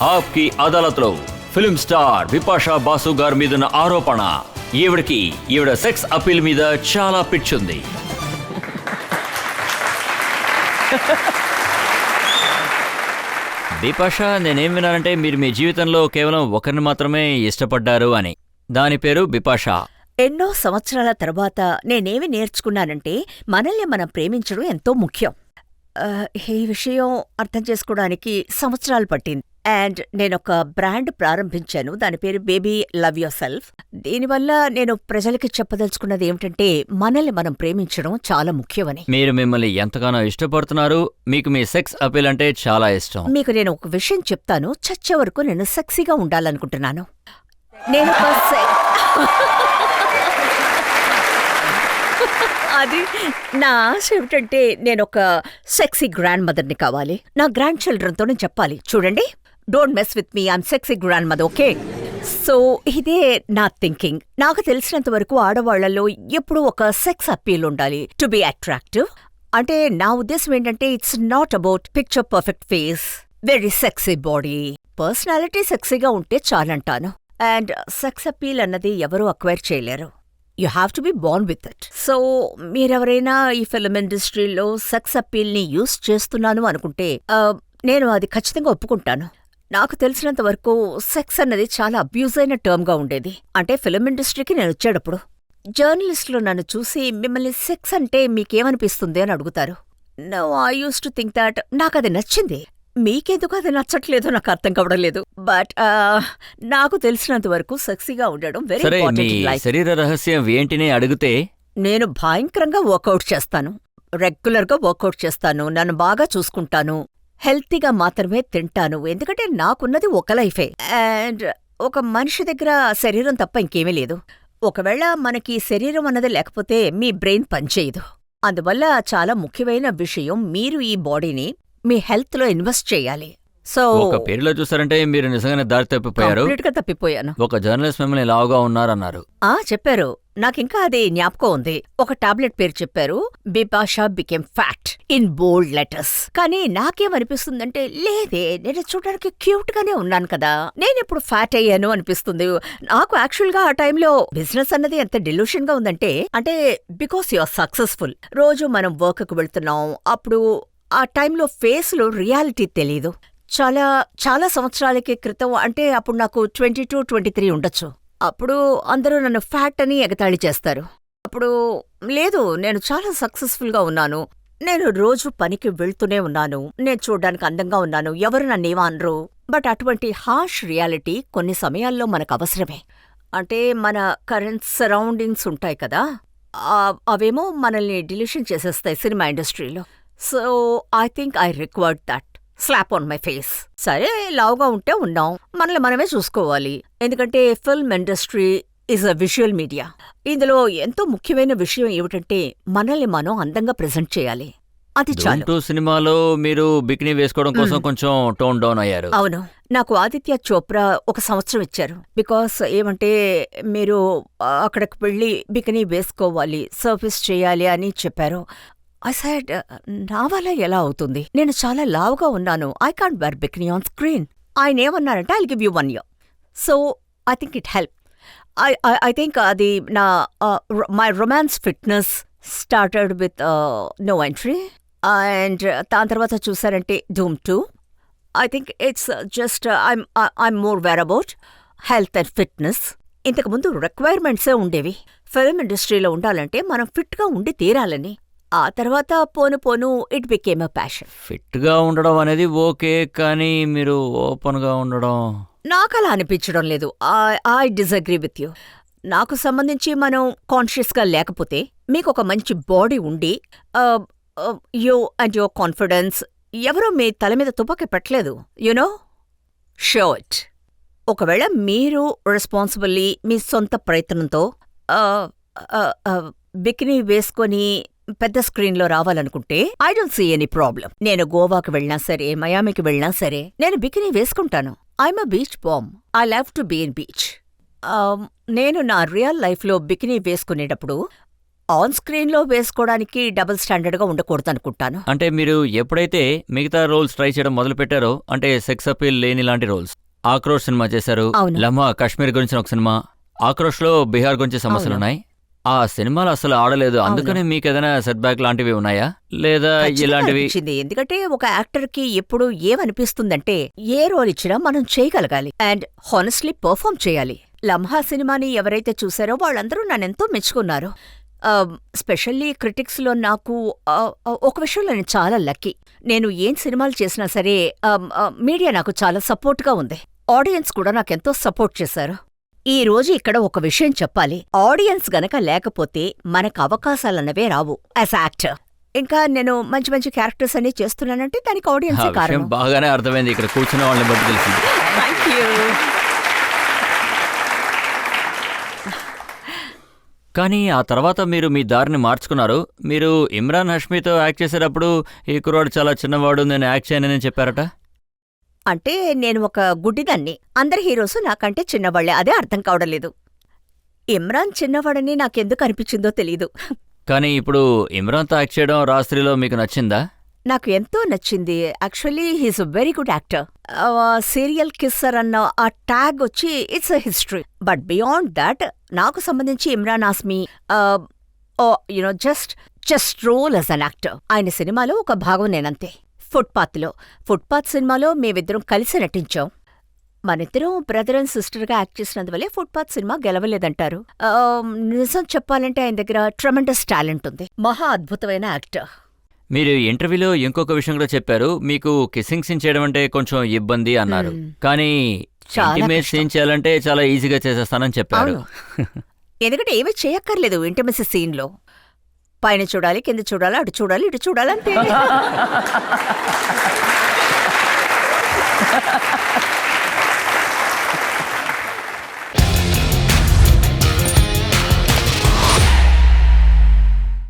ఆప్కి అదాలత్లో film star Bipasha boss గారి మీదున్న ఆరోపణ. ఈవిడ సెక్స్ అపీల్ మీద చాలా పిచ్చుంది. బిపాషా, నేనేం విన్నానంటే మీరు మీ జీవితంలో కేవలం ఒకరిని మాత్రమే ఇష్టపడ్డారు అని. దాని పేరు బిపాషా. ఎన్నో సంవత్సరాల తర్వాత నేనేమి నేర్చుకున్నానంటే మనల్ని మనం ప్రేమించడం ఎంతో ముఖ్యం. ఈ విషయం అర్థం చేసుకోవడానికి సంవత్సరాలు పట్టింది. అండ్ నేనొక బ్రాండ్ ప్రారంభించాను. దాని పేరు బేబీ లవ్ యువర్ సెల్ఫ్. దీనివల్ల నేను ప్రజలకి చెప్పదలుచుకున్నది ఏమిటంటే మనల్ని మనం ప్రేమించడం చాలా ముఖ్యమని. మీరు మిమ్మల్ని ఎంతగానో ఇష్టపడుతున్నారు, మీకు మీ సెక్స్ అపీల్ అంటే చాలా ఇష్టం. మీకు నేను ఒక విషయం చెప్తాను. చచ్చే వరకు నేను సెక్సీగా ఉండాలనుకుంటున్నాను. నేను అది నా ఆశ ఏమిటంటే నేనొక సెక్సీ గ్రాండ్ మదర్ని కావాలి. నా గ్రాండ్ చిల్డ్రన్తో నేను చెప్పాలి, చూడండి, don't mess with me, I'm sexy grandmother, okay? So ఇదే నా థింకింగ్. నాకు తెలిసినంత వరకు ఆడవాళ్లలో ఎప్పుడూ ఒక సెక్స్ అపీల్ ఉండాలి, టు బి అట్రాక్టివ్. అంటే నా ఉద్దేశం ఏంటంటే it's not about picture perfect face, very sexy body, personality సెక్సీగా ఉంటే చాలంటాను. అండ్ సెక్స్ అపీల్ అన్నది ఎవరూ అక్వైర్ చేయలేరు. You have to be born with it. So మీరెవరైనా ఈ ఫిల్మ్ ఇండస్ట్రీలో సెక్స్ అపీల్ని యూస్ చేస్తున్నాను అనుకుంటే నేను అది ఖచ్చితంగా ఒప్పుకుంటాను. నాకు తెలిసినంత వరకు సెక్స్ అన్నది చాలా అబ్యూజ్ అయిన టర్మ్గా ఉండేది. అంటే ఫిల్మ్ ఇండస్ట్రీకి నేను వచ్చేటప్పుడు జర్నలిస్టులు నన్ను చూసి మిమ్మల్ని సెక్స్ అంటే మీకేమనిపిస్తుంది అని అడుగుతారు. No, I use to think that నాకది నచ్చింది. మీకెందుకు అది నచ్చట్లేదో నాకు అర్థం కావడం లేదు. బట్ నాకు తెలిసినంత వరకు సెక్సీగా ఉండడం వెరీ ఇంపార్టెంట్. శరీర రహస్యం ఏంటిని అడిగితే నేను భయంకరంగా వర్కౌట్ చేస్తాను, రెగ్యులర్గా వర్కౌట్ చేస్తాను, నన్ను బాగా చూసుకుంటాను, హెల్తీగా మాత్రమే తింటాను. ఎందుకంటే నాకున్నది ఒక లైఫే. అండ్ ఒక మనిషి దగ్గర శరీరం తప్ప ఇంకేమీ లేదు. ఒకవేళ మనకి శరీరం అన్నది లేకపోతే మీ బ్రెయిన్ పనిచేయదు. అందువల్ల చాలా ముఖ్యమైన విషయం, మీరు ఈ బాడీని మీ హెల్త్ లో ఇన్వెస్ట్ చేయాలి. సో ఒక పేరులో చూసారంటే మీరు నిజంగానే దారి తప్పిపోయారు. కంప్లీట్ గా తప్పిపోయాను. ఒక జర్నలిస్ట్ మిమ్మల్ని లావుగా ఉన్నారన్నారు. చెప్పారు. నాకింకా అది జ్ఞాపకం ఉంది. ఒక టాబ్లెట్ పేరు చెప్పారు, Bipasha became fat in bold letters. కానీ నాకేమనిపిస్తుందంటే లేదే, నేను చూడడానికి క్యూట్ గానే ఉన్నాను కదా, నేనెప్పుడు ఫ్యాట్ అయ్యాను అనిపిస్తుంది నాకు. యాక్చువల్ గా ఆ టైంలో బిజినెస్ అన్నది ఎంత డెల్యూషన్ గా ఉందంటే, అంటే బికాస్ యు ఆర్ సక్సెస్ఫుల్, రోజు మనం వర్క్ కు వెళ్తున్నాం. అప్పుడు ఆ టైంలో ఫేస్ లో రియాలిటీ తెలీదు. చాలా చాలా సంవత్సరాలకి క్రితం, అంటే అప్పుడు నాకు 22, 23 ఉండొచ్చు. అప్పుడు అందరూ నన్ను ఫ్యాట్ అని ఎగతాళి చేస్తారు. అప్పుడు లేదు, నేను చాలా సక్సెస్ఫుల్గా ఉన్నాను, నేను రోజు పనికి వెళ్తూనే ఉన్నాను, నేను చూడ్డానికి అందంగా ఉన్నాను, ఎవరు నన్నేమనరు. బట్ అటువంటి హార్ష్ రియాలిటీ కొన్ని సమయాల్లో మనకు అవసరమే. అంటే మన కరెంట్ సరౌండింగ్స్ ఉంటాయి కదా, అవేమో మనల్ని డిలీషన్ చేసేస్తాయి సినిమా ఇండస్ట్రీలో. So I think I required that slab on my face. సరే, లావుగా ఉంటే ఉన్నాం, మనల్ని మనమే చూసుకోవాలి. ఎందుకంటే film industry is a visual media. ఇందులో ఎంతో ముఖ్యమైన విషయం ఏమిటంటే మనల్ని మనం అందంగా ప్రెజెంట్ చేయాలి. అది చాలు. సినిమాలో మీరు బికినీ వేసుకోవడం కోసం కొంచెం టోన్ డౌన్ అయ్యారు. అవును, నాకు ఆదిత్య చోప్రా 1 సంవత్సరం ఇచ్చారు. బికాస్ ఏమంటే మీరు అక్కడికి వెళ్ళి బికినీ వేసుకోవాలి, సర్వీస్ చేయాలి అని చెప్పారు. ఐ సెడ్, నా వల్ల ఎలా అవుతుంది, నేను చాలా లావుగా ఉన్నాను, I can't wear bikini on screen. ఆయన ఏమన్నారంటే I'll give you 1 year. So I think it help. I think అది నా my romance fitness started with no entry. And దాని తర్వాత చూసారంటే Dhoom 2. I think it's just I'm more aware about health and fitness. ఇంతకుముందు రిక్వైర్మెంట్సే ఉండేవి. ఫిల్మ్ ఇండస్ట్రీలో ఉండాలంటే మనం ఫిట్గా ఉండి తీరాలని. ఆ తర్వాత పోను పోను it became a passion. Fit గా ఉండడం అనేది ఓకే, కానీ మీరు ఓపెన్ గా ఉండడం నాకలా అనిపించడం లేదు. I disagree with you. నాకు సంబంధించి మనం కాన్షియస్గా లేకపోతే, మీకు ఒక మంచి బాడీ ఉండి, యూ అండ్ యువర్ కాన్ఫిడెన్స్, ఎవరో మీ తల మీద తుపాకీ పెట్టలేదు, యునో, షో ఇట్. ఒకవేళ మీరు రెస్పాన్సిబుల్లీ మీ సొంత ప్రయత్నంతో బికినీ వేసుకొని పెద్ద స్క్రీన్లో రావాలనుకుంటే I don't see any problem. నేను గోవాకి వెళ్ళినా సరే, మయామికి వెళ్ళినా సరే నేను బికినీ వేసుకుంటాను. I'm a beach bum, I love to be in beach. నేను నా రియల్ లైఫ్లో బికినీ వేసుకునేటప్పుడు ఆన్ స్క్రీన్ లో వేసుకోవడానికి డబుల్ స్టాండర్డ్ గా ఉండకూడదు అనుకుంటాను. అంటే మీరు ఎప్పుడైతే మిగతా రోల్స్ ట్రై చేయడం మొదలు పెట్టారో, అంటే సెక్స్ అపీల్ లేని లాంటి రోల్స్, ఆక్రోష్ సినిమా చేశారు, అవును. లమ్హా కాశ్మీర్ గురించి ఒక సినిమా, ఆక్రోష్ లో బీహార్ గురించి సమస్యలున్నాయి. ఆ సినిమాలు అసలు ఆడలేదు, అందుకని మీకు ఏదైనా సెట్ బ్యాక్ లాంటివి ఉన్నాయా, లేదా ఖచ్చితంగా ఇలాంటివి? అనిపించింది. ఎందుకంటే ఒక యాక్టర్ కి ఎప్పుడు ఏమనిపిస్తుందంటే ఏ రోల్ ఇచ్చినా మనం చేయగలగాలి అండ్ హానెస్ట్లీ పర్ఫామ్ చేయాలి. లంహా సినిమాని ఎవరైతే చూసారో వాళ్ళందరూ నన్నెంతో మెచ్చుకున్నారు. స్పెషల్లీ క్రిటిక్స్ లో నాకు ఒక విషయంలో నేను చాలా లక్కీ. నేను ఏం సినిమాలు చేసినా సరే మీడియా నాకు చాలా సపోర్ట్ గా ఉంది. ఆడియన్స్ కూడా నాకెంతో సపోర్ట్ చేశారు. ఈ రోజు ఇక్కడ ఒక విషయం చెప్పాలి, ఆడియన్స్ గనక లేకపోతే మనకు అవకాశాలన్నవే రావు యాజ్ యాక్టర్. ఇంకా నేను మంచి మంచి క్యారెక్టర్స్ అన్ని చేస్తున్నానంటే దానికి ఆ ఆడియన్సే విషయం కారణం. బాగానే అర్థమైంది, ఇక్కడ కూర్చున్న వాళ్ళని బట్టి తెలిసింది. Thank you. కానీ ఆ తర్వాత మీరు మీ దారిని మార్చుకున్నారు. మీరు ఇమ్రాన్ హష్మీతో యాక్ట్ చేసేటప్పుడు ఈ కుర్రాడు చాలా చిన్నవాడు, నేను యాక్ట్ చేయనని చెప్పారట. అంటే నేను ఒక గుడ్డిదాన్ని. అందరి హీరోస్ నాకంటే చిన్నవాళ్లే, అదే అర్థం కావడం లేదు. ఇమ్రాన్ చిన్నవాడని నాకెందుకు అనిపించిందో తెలీదు. కానీ ఇప్పుడు ఇమ్రాన్తో యాక్ట్ చేయడం రాస్త్రీలో మీకు నచ్చిందా? నాకు ఎంతో నచ్చింది. Actually he's a very good actor. Serial kisser అన్న ఆ ట్యాగ్ వచ్చి it's a history. But beyond that నాకు సంబంధించి Emraan Hashmi you know just role as an actor. ఆయన సినిమాలో ఒక భాగం నేనంతే. ఫుట్పాత్ సినిమాలో మేమిద్దరం కలిసి నటించాం. మనిద్దరం బ్రదర్ అండ్ సిస్టర్గా యాక్ట్ చేసినందువల్లే ఫుట్పాత్ సినిమా గెలవలేదంటారు. నిజం చెప్పాలంటే ఆయన దగ్గర ట్రెమెండస్ టాలెంట్ ఉంది. మహా అద్భుతమైన యాక్టర్. మీరు ఇంటర్వ్యూలో ఇంకొక విషయం కూడా చెప్పారు, మీకు కిస్సింగ్ సీన్ చేయడం అంటే కొంచెం ఇబ్బంది అన్నారు. కానీ చాలా ఇంటిమేట్ కష్టం. సీన్ చేయాలంటే చాలా ఈజీగా చేసేస్తానని చెప్పారు. ఎందుకంటే ఏమీ చేయక్కర్లేదు ఇంటిమసీ సీన్లో. పైన చూడాలి, కింద చూడాలి, అటు చూడాలి, ఇటు చూడాలి అంతే.